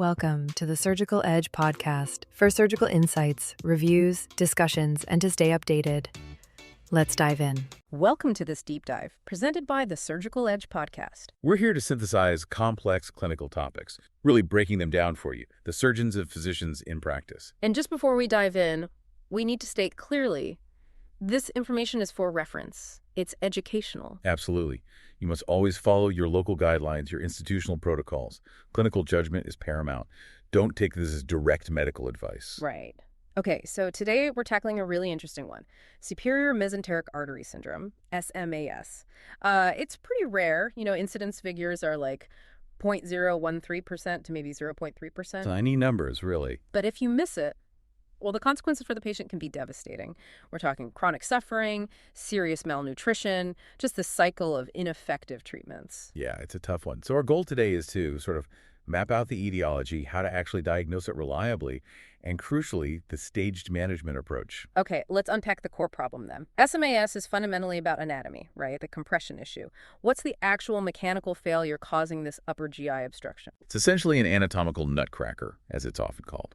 Welcome to the Surgical Edge podcast for surgical insights, reviews, discussions, and to stay updated. Let's dive in. Welcome to this deep dive, presented by the Surgical Edge podcast. We're here to synthesize complex clinical topics, really breaking them down for you, the surgeons and physicians in practice. And just before we dive in, we need to state clearly, this information is for reference. It's educational. Absolutely. You must always follow your local guidelines, your institutional protocols. Clinical judgment is paramount. Don't take this as direct medical advice. Right. Okay, so today we're tackling a really interesting one. Superior mesenteric artery syndrome, SMAS. It's pretty rare. Incidence figures are like 0.013% to maybe 0.3%. Tiny numbers, really. But if you miss it, well, the consequences for the patient can be devastating. We're talking chronic suffering, serious malnutrition, just the cycle of ineffective treatments. Yeah, it's a tough one. So our goal today is to sort of map out the etiology, how to actually diagnose it reliably, and crucially, the staged management approach. Okay, let's unpack the core problem then. SMAS is fundamentally about anatomy, right? The compression issue. What's the actual mechanical failure causing this upper GI obstruction? It's essentially an anatomical nutcracker, as it's often called.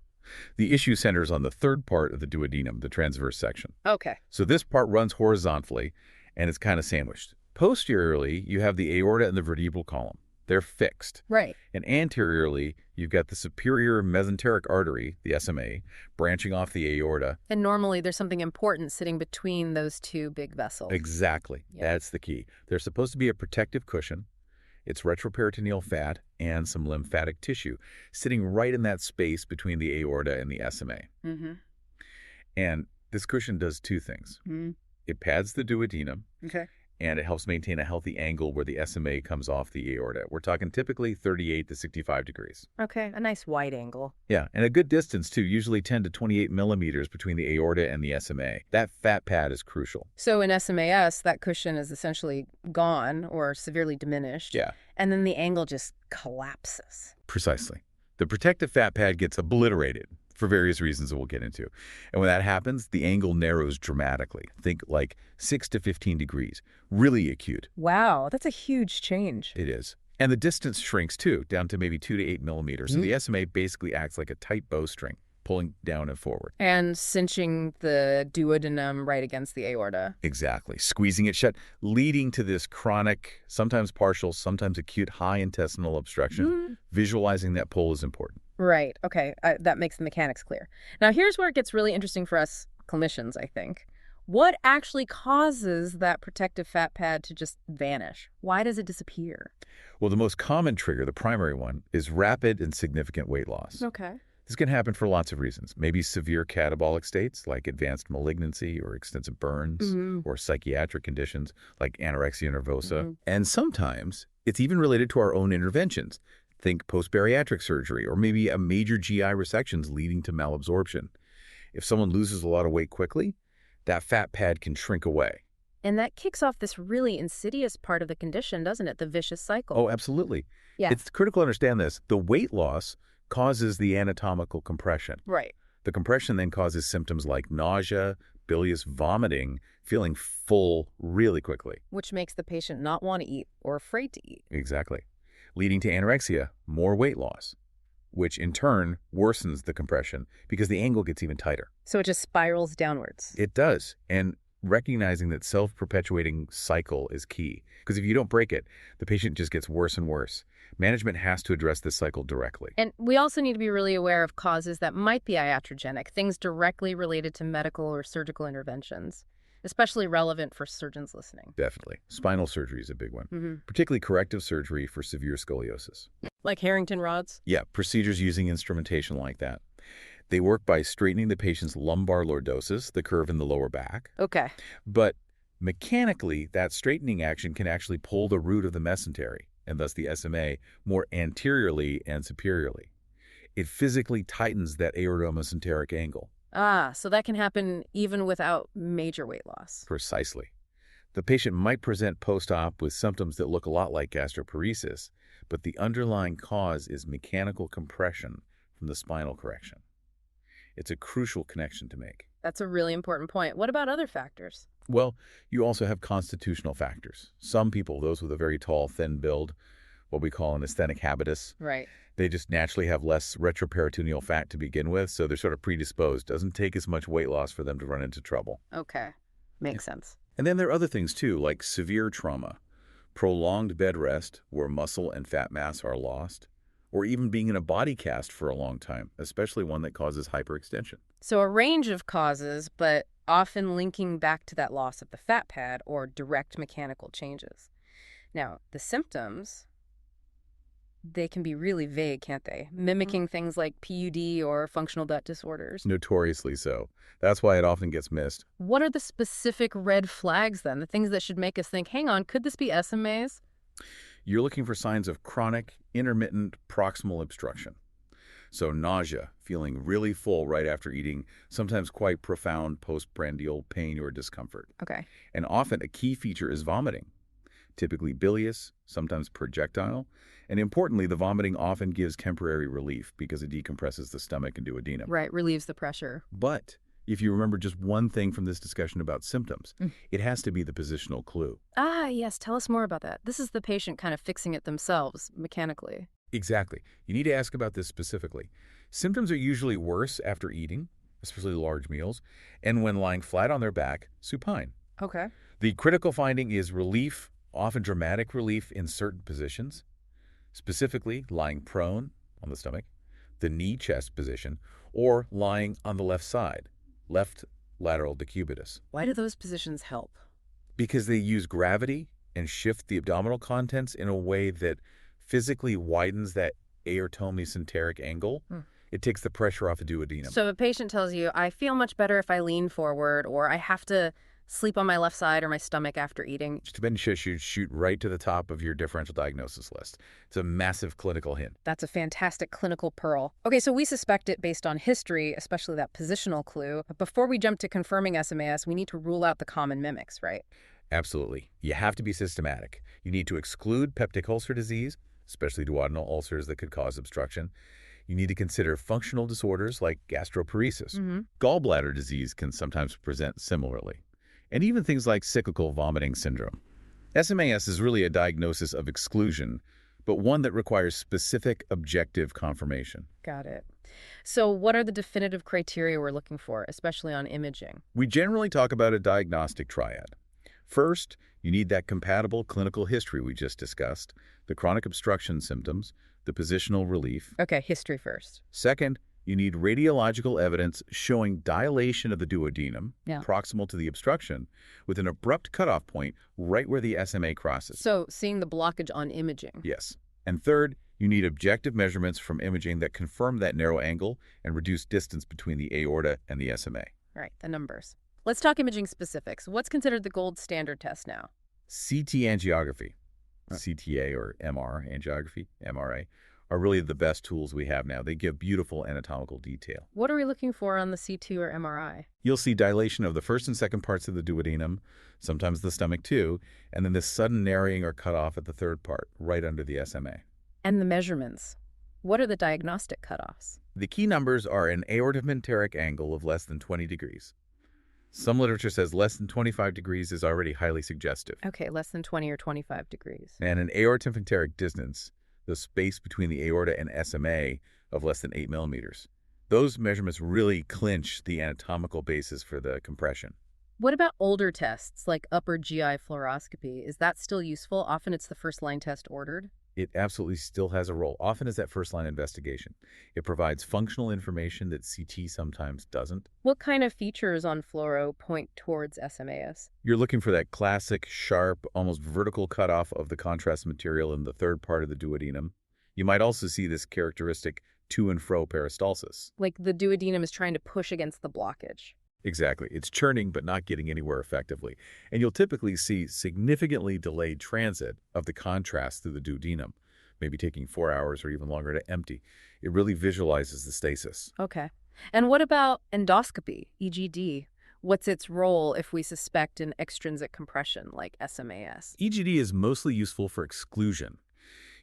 The issue centers on the third part of the duodenum, the transverse section. Okay. So this part runs horizontally, and it's kind of sandwiched. Posteriorly, you have the aorta and the vertebral column. They're fixed. Right. And anteriorly, you've got the superior mesenteric artery, the SMA, branching off the aorta. And normally there's something important sitting between those two big vessels. Exactly. Yep. That's the key. There's supposed to be a protective cushion. It's retroperitoneal fat and some lymphatic tissue sitting right in that space between the aorta and the SMA. Mm-hmm. And this cushion does two things. Mm-hmm. It pads the duodenum. Okay. And it helps maintain a healthy angle where the SMA comes off the aorta. We're talking typically 38 to 65 degrees. Okay, a nice wide angle. Yeah, and a good distance, too, usually 10 to 28 millimeters between the aorta and the SMA. That fat pad is crucial. So in SMAS, that cushion is essentially gone or severely diminished. Yeah. And then the angle just collapses. Precisely. The protective fat pad gets obliterated for various reasons that we'll get into. And when that happens, the angle narrows dramatically. Think like 6 to 15 degrees. Really acute. Wow, that's a huge change. It is. And the distance shrinks, too, down to maybe 2 to 8 millimeters. So the SMA basically acts like a tight bowstring, pulling down and forward. And cinching the duodenum right against the aorta. Exactly. Squeezing it shut, leading to this chronic, sometimes partial, sometimes acute high intestinal obstruction. Visualizing that pull is important. Right. Okay. That makes the mechanics clear. Now, here's where it gets really interesting for us clinicians, I think. What actually causes that protective fat pad to just vanish? Why does it disappear? Well, the most common trigger, the primary one, is rapid and significant weight loss. Okay. This can happen for lots of reasons. Maybe severe catabolic states like advanced malignancy or extensive burns, or psychiatric conditions like anorexia nervosa. And sometimes it's even related to our own interventions. Think post-bariatric surgery or maybe a major GI resections leading to malabsorption. If someone loses a lot of weight quickly, that fat pad can shrink away. And that kicks off this really insidious part of the condition, doesn't it? The vicious cycle. Oh, absolutely. Yeah. It's critical to understand this. The weight loss causes the anatomical compression. Right. The compression then causes symptoms like nausea, bilious vomiting, feeling full really quickly. Which makes the patient not want to eat or afraid to eat. Exactly. Leading to anorexia, more weight loss, which in turn worsens the compression because the angle gets even tighter. So it just spirals downwards. It does. And recognizing that self-perpetuating cycle is key. Because if you don't break it, the patient just gets worse and worse. Management has to address this cycle directly. And we also need to be really aware of causes that might be iatrogenic, things directly related to medical or surgical interventions, especially relevant for surgeons listening. Definitely. Spinal surgery is a big one, particularly corrective surgery for severe scoliosis. Like Harrington rods? Yeah, procedures using instrumentation like that. They work by straightening the patient's lumbar lordosis, the curve in the lower back. Okay. But mechanically, that straightening action can actually pull the root of the mesentery, and thus the SMA, more anteriorly and superiorly. It physically tightens that aortomesenteric angle. Ah, so that can happen even without major weight loss. Precisely. The patient might present post-op with symptoms that look a lot like gastroparesis, but the underlying cause is mechanical compression from the spinal correction. It's a crucial connection to make. That's a really important point. What about other factors? Well, you also have constitutional factors. Some people, those with a very tall, thin build, what we call an asthenic habitus. Right. They just naturally have less retroperitoneal fat to begin with, so they're sort of predisposed. Doesn't take as much weight loss for them to run into trouble. Okay. Makes sense. And then there are other things too, like severe trauma, prolonged bed rest where muscle and fat mass are lost, or even being in a body cast for a long time, especially one that causes hyperextension. So a range of causes, but often linking back to that loss of the fat pad or direct mechanical changes. Now, the symptoms, they can be really vague, can't they? Mimicking things like PUD or functional gut disorders. Notoriously so. That's why it often gets missed. What are the specific red flags then? The things that should make us think, hang on, could this be SMAs? You're looking for signs of chronic, intermittent proximal obstruction. So nausea, feeling really full right after eating, sometimes quite profound postprandial pain or discomfort. Okay. And often a key feature is vomiting, typically bilious, sometimes projectile. And importantly, the vomiting often gives temporary relief because it decompresses the stomach and duodenum. Right, relieves the pressure. But if you remember just one thing from this discussion about symptoms, it has to be the positional clue. Ah, yes, tell us more about that. This is the patient kind of fixing it themselves, mechanically. Exactly. You need to ask about this specifically. Symptoms are usually worse after eating, especially large meals, and when lying flat on their back, supine. Okay. The critical finding is relief, often dramatic relief in certain positions, specifically lying prone on the stomach, the knee-chest position, or lying on the left side, left lateral decubitus. Why do those positions help? Because they use gravity and shift the abdominal contents in a way that physically widens that aortomesenteric angle. It takes the pressure off the duodenum. So if a patient tells you, I feel much better if I lean forward, or I have to sleep on my left side or my stomach after eating. Shoot right to the top of your differential diagnosis list. It's a massive clinical hint. That's a fantastic clinical pearl. Okay, so we suspect it based on history, especially that positional clue. But before we jump to confirming SMAS, we need to rule out the common mimics, right? Absolutely. You have to be systematic. You need to exclude peptic ulcer disease, especially duodenal ulcers that could cause obstruction. You need to consider functional disorders like gastroparesis. Gallbladder disease can sometimes present similarly. And even things like cyclical vomiting syndrome. SMAS is really a diagnosis of exclusion, but one that requires specific objective confirmation. Got it. So what are the definitive criteria we're looking for, especially on imaging? We generally talk about a diagnostic triad. First, you need that compatible clinical history we just discussed, the chronic obstruction symptoms, the positional relief. Okay, history first. Second, you need radiological evidence showing dilation of the duodenum, Yeah. proximal to the obstruction, with an abrupt cutoff point right where the SMA crosses. So seeing the blockage on imaging. Yes. And third, you need objective measurements from imaging that confirm that narrow angle and reduce distance between the aorta and the SMA. Right, the numbers. Let's talk imaging specifics. What's considered the gold standard test now? CT angiography, CTA or MR angiography, MRA, are really the best tools we have now. They give beautiful anatomical detail. What are we looking for on the CT or MRI? You'll see dilation of the first and second parts of the duodenum, sometimes the stomach too, and then this sudden narrowing or cutoff at the third part, right under the SMA. And the measurements. What are the diagnostic cutoffs? The key numbers are an aortomenteric angle of less than 20 degrees. Some literature says less than 25 degrees is already highly suggestive. Okay, less than 20 or 25 degrees. And an aortomenteric distance, the space between the aorta and SMA, of less than 8 millimeters. Those measurements really clinch the anatomical basis for the compression. What about older tests like upper GI fluoroscopy? Is that still useful? Often it's the first-line test ordered. It absolutely still has a role, often as that first-line investigation. It provides functional information that CT sometimes doesn't. What kind of features on fluoro point towards SMAS? You're looking for that classic, sharp, almost vertical cutoff of the contrast material in the third part of the duodenum. You might also see this characteristic to and fro peristalsis. Like the duodenum is trying to push against the blockage. Exactly. It's churning but not getting anywhere effectively. And you'll typically see significantly delayed transit of the contrast through the duodenum, maybe taking 4 hours or even longer to empty. It really visualizes the stasis. Okay. And what about endoscopy, EGD? What's its role if we suspect an extrinsic compression like SMAS? EGD is mostly useful for exclusion.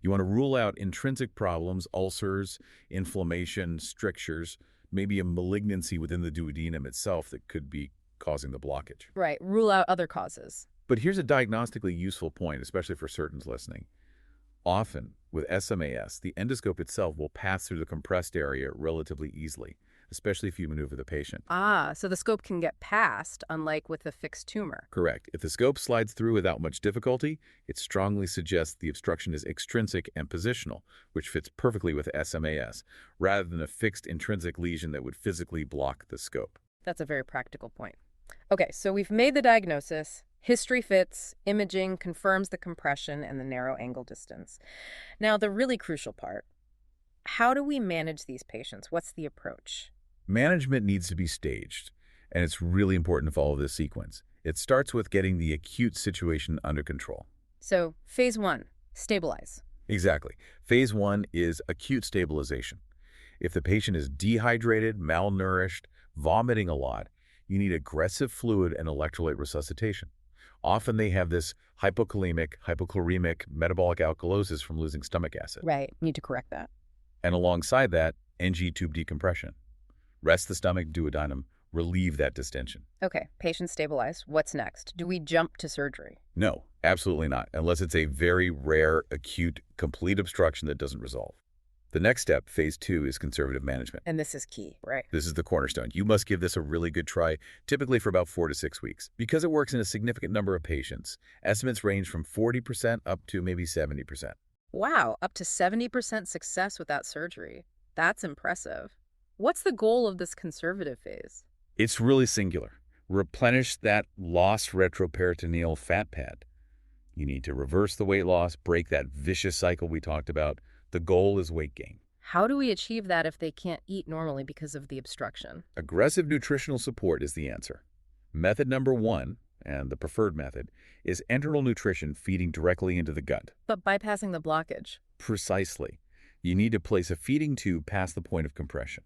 You want to rule out intrinsic problems, ulcers, inflammation, strictures, maybe a malignancy within the duodenum itself that could be causing the blockage. Right, rule out other causes. But here's a diagnostically useful point, especially for surgeons listening. Often, with SMAS, the endoscope itself will pass through the compressed area relatively easily, especially if you maneuver the patient. Ah, so the scope can get past, unlike with a fixed tumor. Correct. If the scope slides through without much difficulty, it strongly suggests the obstruction is extrinsic and positional, which fits perfectly with SMAS, rather than a fixed intrinsic lesion that would physically block the scope. That's a very practical point. Okay, so we've made the diagnosis. History fits, imaging confirms the compression and the narrow angle distance. Now, the really crucial part, how do we manage these patients? What's the approach? Management needs to be staged, and it's really important to follow this sequence. It starts with getting the acute situation under control. So, phase 1, stabilize. Exactly. Phase 1 is acute stabilization. If the patient is dehydrated, malnourished, vomiting a lot, you need aggressive fluid and electrolyte resuscitation. Often they have this hypokalemic, hypochloremic metabolic alkalosis from losing stomach acid. Right, need to correct that. And alongside that, NG tube decompression. Rest the stomach, duodenum, relieve that distension. Okay, patient stabilized. What's next? Do we jump to surgery? No, absolutely not, unless it's a very rare, acute, complete obstruction that doesn't resolve. The next step, phase 2, is conservative management. And this is key, right? This is the cornerstone. You must give this a really good try, typically for about 4 to 6 weeks. Because it works in a significant number of patients, estimates range from 40% up to maybe 70%. Wow, up to 70% success without surgery. That's impressive. What's the goal of this conservative phase? It's really singular. Replenish that lost retroperitoneal fat pad. You need to reverse the weight loss, break that vicious cycle we talked about. The goal is weight gain. How do we achieve that if they can't eat normally because of the obstruction? Aggressive nutritional support is the answer. Method number 1, and the preferred method, is enteral nutrition feeding directly into the gut. But bypassing the blockage. Precisely. You need to place a feeding tube past the point of compression.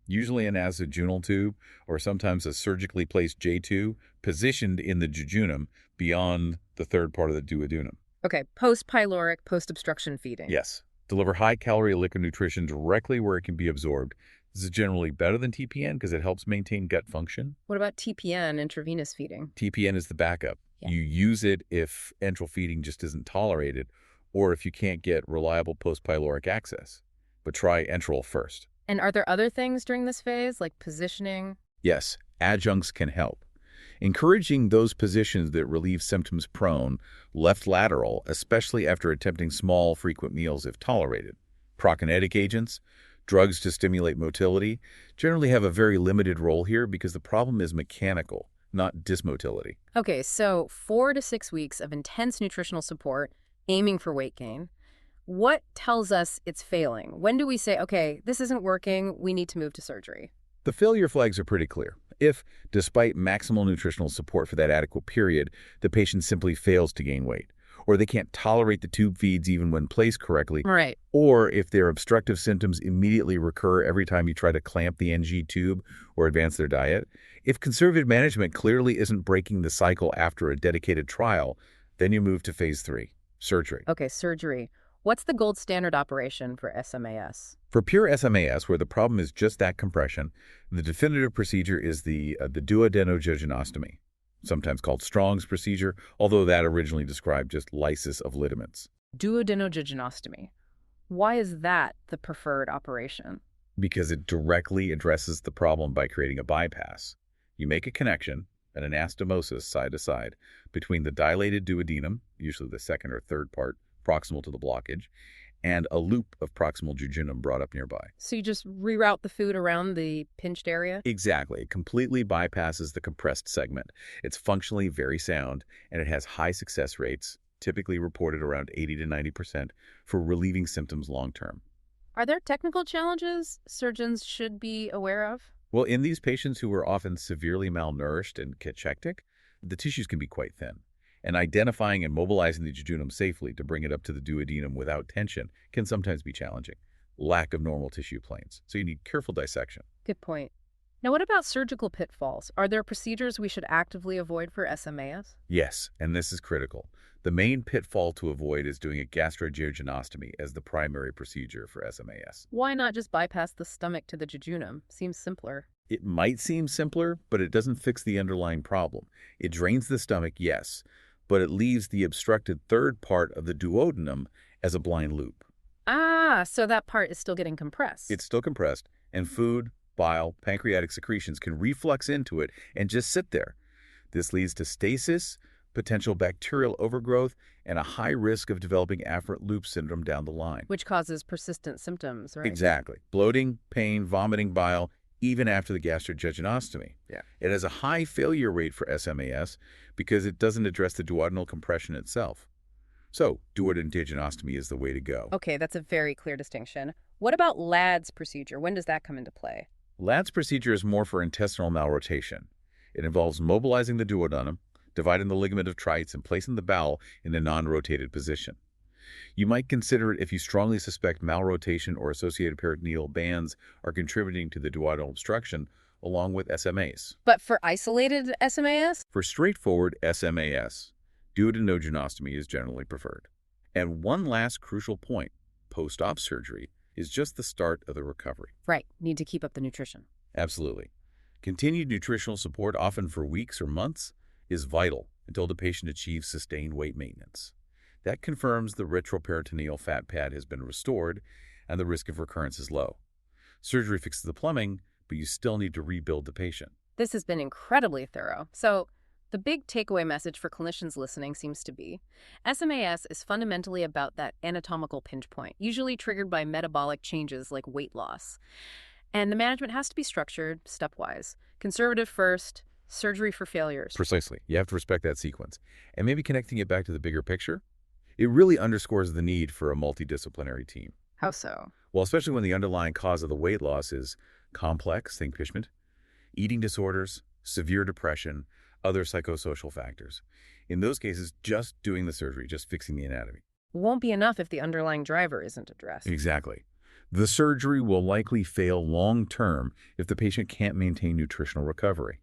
Usually an azojunal tube, or sometimes a surgically placed J-tube, positioned in the jejunum beyond the third part of the duodenum. Okay, post-pyloric, post-obstruction feeding. Yes. Deliver high-calorie liquid nutrition directly where it can be absorbed. This is generally better than TPN because it helps maintain gut function. What about TPN, intravenous feeding? TPN is the backup. Yeah. You use it if enteral feeding just isn't tolerated or if you can't get reliable post-pyloric access. But try enteral first. And are there other things during this phase, like positioning? Yes, adjuncts can help. Encouraging those positions that relieve symptoms prone, left lateral, especially after attempting small, frequent meals if tolerated. Prokinetic agents, drugs to stimulate motility, generally have a very limited role here because the problem is mechanical, not dysmotility. Okay, so 4 to 6 weeks of intense nutritional support, aiming for weight gain. What tells us it's failing? When do we say, okay, this isn't working, we need to move to surgery? The failure flags are pretty clear. If, despite maximal nutritional support for that adequate period, the patient simply fails to gain weight, or they can't tolerate the tube feeds even when placed correctly, Right. or if their obstructive symptoms immediately recur every time you try to clamp the NG tube or advance their diet, if conservative management clearly isn't breaking the cycle after a dedicated trial, then you move to phase 3, surgery. Okay, surgery. What's the gold standard operation for SMAS? For pure SMAS, where the problem is just that compression, the definitive procedure is the duodenojejunectomy, sometimes called Strong's procedure, although that originally described just lysis of ligaments. Duodenojejunectomy. Why is that the preferred operation? Because it directly addresses the problem by creating a bypass. You make a connection, an anastomosis side to side, between the dilated duodenum, usually the second or third part, proximal to the blockage, and a loop of proximal jejunum brought up nearby. So you just reroute the food around the pinched area? Exactly. It completely bypasses the compressed segment. It's functionally very sound, and it has high success rates, typically reported around 80 to 90%, for relieving symptoms long-term. Are there technical challenges surgeons should be aware of? Well, in these patients who are often severely malnourished and cachectic, the tissues can be quite thin. And identifying and mobilizing the jejunum safely to bring it up to the duodenum without tension can sometimes be challenging. Lack of normal tissue planes. So you need careful dissection. Good point. Now, what about surgical pitfalls? Are there procedures we should actively avoid for SMAS? Yes, and this is critical. The main pitfall to avoid is doing a gastrointestinal as the primary procedure for SMAS. Why not just bypass the stomach to the jejunum? Seems simpler. It might seem simpler, but it doesn't fix the underlying problem. It drains the stomach, yes, but it leaves the obstructed third part of the duodenum as a blind loop. Ah, so that part is still getting compressed. It's still compressed, and food, bile, pancreatic secretions can reflux into it and just sit there. This leads to stasis, potential bacterial overgrowth, and a high risk of developing afferent loop syndrome down the line. Which causes persistent symptoms, right? Exactly. Bloating, pain, vomiting bile, even after the gastrojejunectomy. Yeah. It has a high failure rate for SMAS because it doesn't address the duodenal compression itself. So, duodenum is the way to go. Okay, that's a very clear distinction. What about Ladd's procedure? When does that come into play? Ladd's procedure is more for intestinal malrotation. It involves mobilizing the duodenum, dividing the ligament of Treitz, and placing the bowel in a non-rotated position. You might consider it if you strongly suspect malrotation or associated peritoneal bands are contributing to the duodenal obstruction, along with SMAs. But for isolated SMAS? For straightforward SMAS, duodenostomy is generally preferred. And one last crucial point, post-op surgery is just the start of the recovery. Right, need to keep up the nutrition. Absolutely. Continued nutritional support, often for weeks or months, is vital until the patient achieves sustained weight maintenance. That confirms the retroperitoneal fat pad has been restored and the risk of recurrence is low. Surgery fixes the plumbing, but you still need to rebuild the patient. This has been incredibly thorough. So, the big takeaway message for clinicians listening seems to be, SMAS is fundamentally about that anatomical pinch point, usually triggered by metabolic changes like weight loss. And the management has to be structured stepwise. Conservative first, surgery for failures. Precisely. You have to respect that sequence. And maybe connecting it back to the bigger picture, it really underscores the need for a multidisciplinary team. How so? Well, especially when the underlying cause of the weight loss is complex, think Pishment, eating disorders, severe depression, other psychosocial factors. In those cases, just doing the surgery, just fixing the anatomy, Won't be enough if the underlying driver isn't addressed. exactly. The surgery will likely fail long-term if the patient can't maintain nutritional recovery.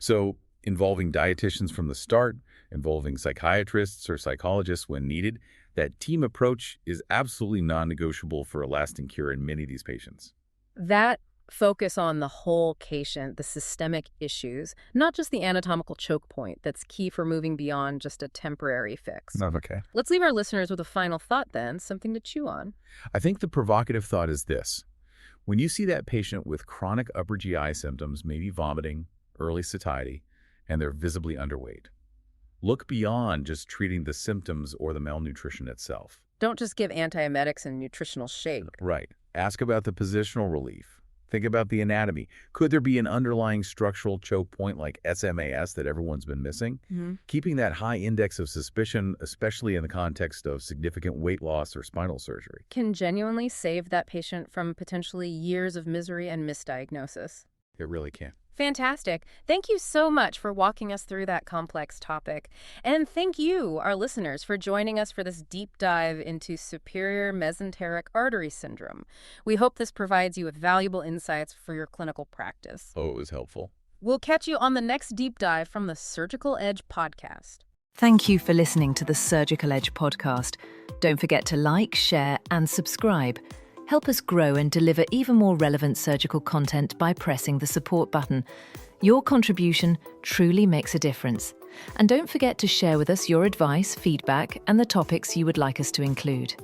So, involving dietitians from the start, involving psychiatrists or psychologists when needed, that team approach is absolutely non-negotiable for a lasting cure in many of these patients. That focus on the whole patient, the systemic issues, not just the anatomical choke point, that's key for moving beyond just a temporary fix. Okay. Let's leave our listeners with a final thought then, something to chew on. I think the provocative thought is this. When you see that patient with chronic upper GI symptoms, maybe vomiting, early satiety, and they're visibly underweight, look beyond just treating the symptoms or the malnutrition itself. Don't just give antiemetics and nutritional shake. Right. Ask about the positional relief. Think about the anatomy. Could there be an underlying structural choke point like SMAS that everyone's been missing? Keeping that high index of suspicion, especially in the context of significant weight loss or spinal surgery, Can genuinely save that patient from potentially years of misery and misdiagnosis. it really can. Fantastic. Thank you so much for walking us through that complex topic. And thank you, our listeners, for joining us for this deep dive into superior mesenteric artery syndrome. We hope this provides you with valuable insights for your clinical practice. Oh, it was helpful. We'll catch you on the next deep dive from the Surgical Edge podcast. Thank you for listening to the Surgical Edge podcast. Don't forget to like, share, and subscribe. Help us grow and deliver even more relevant surgical content by pressing the support button. Your contribution truly makes a difference. And don't forget to share with us your advice, feedback, and the topics you would like us to include.